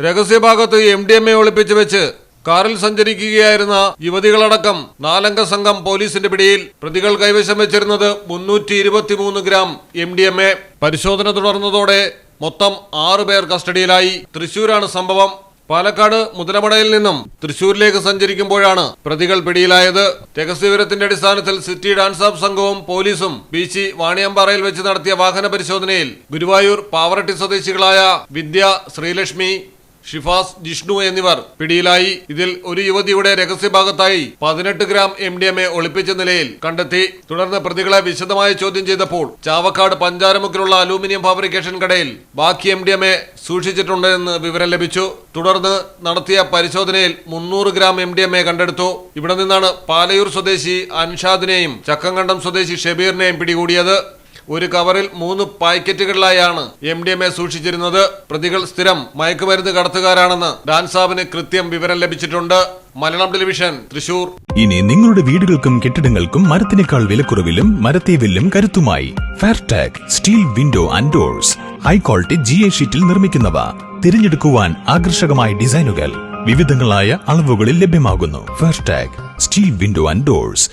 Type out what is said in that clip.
രഹസ്യഭാഗത്ത് MDMA ഒളിപ്പിച്ചു വെച്ച് കാറിൽ സഞ്ചരിക്കുകയായിരുന്ന യുവതികളടക്കം 4-അംഗ സംഘം പോലീസിന്റെ പിടിയിൽ. പ്രതികൾ കൈവശം വെച്ചിരുന്നത് 323 ഗ്രാം MDMA. പരിശോധന തുടർന്നതോടെ മൊത്തം 6 പേർ കസ്റ്റഡിയിലായി. തൃശൂരാണ് സംഭവം. പാലക്കാട് മുതലമടയിൽ നിന്നും തൃശൂരിലേക്ക് സഞ്ചരിക്കുമ്പോഴാണ് പ്രതികൾ പിടിയിലായത്. രഹസ്യവിവരത്തിന്റെ അടിസ്ഥാനത്തിൽ സിറ്റി ഡാൻസ് ഓഫ് സംഘവും പോലീസും ബീച്ചി വാണിയമ്പാറയിൽ വെച്ച് നടത്തിയ വാഹന പരിശോധനയിൽ ഗുരുവായൂർ പാവറട്ടി സ്വദേശികളായ വിദ്യ, ശ്രീലക്ഷ്മി, ഷിഫാസ്, ജിഷ്ണു എന്നിവർ പിടിയിലായി. ഇതിൽ ഒരു യുവതിയുടെ രഹസ്യഭാഗത്തായി 18 ഗ്രാം MDMA ഒളിപ്പിച്ച നിലയിൽ കണ്ടെത്തി. തുടർന്ന് പ്രതികളെ വിശദമായി ചോദ്യം ചെയ്തപ്പോൾ ചാവക്കാട് പഞ്ചാരമുക്കിലുള്ള അലൂമിനിയം ഫാബ്രിക്കേഷൻ കടയിൽ ബാക്കി MDMA സൂക്ഷിച്ചിട്ടുണ്ടെന്ന് വിവരം ലഭിച്ചു. തുടർന്ന് നടത്തിയ പരിശോധനയിൽ 300 ഗ്രാം MDMA കണ്ടെടുത്തു. ഇവിടെ നിന്നാണ് പാലയൂർ സ്വദേശി അൻഷാദിനെയും ചക്കങ്കണ്ടം സ്വദേശി ഷബീറിനെയും പിടികൂടിയത്. ഒരു കവറിൽ 3 പാക്കറ്റുകളിലായാണ് MDMA സൂക്ഷിച്ചിരുന്നത്. പ്രതികൾ സ്ഥിരം മയക്കുമരുന്ന് കടത്തുകാരാണെന്ന് ഡാൻസാബിന് കൃത്യം വിവരം ലഭിച്ചിട്ടുണ്ട്. മലയാളം ടെലിവിഷൻ, തൃശൂർ. ഇനി നിങ്ങളുടെ വീടുകൾക്കും കെട്ടിടങ്ങൾക്കും മരത്തിനേക്കാൾ വിലക്കുറവിലും മരത്തെ വില്ലും കരുത്തുമായി Fairtag steel window and doors. High quality GA ഷീറ്റിൽ നിർമ്മിക്കുന്നവ. തിരഞ്ഞെടുക്കുവാൻ ആകർഷകമായ ഡിസൈനുകൾ വിവിധങ്ങളായ അളവുകളിൽ ലഭ്യമാകുന്നു. Fairtag steel window and doors.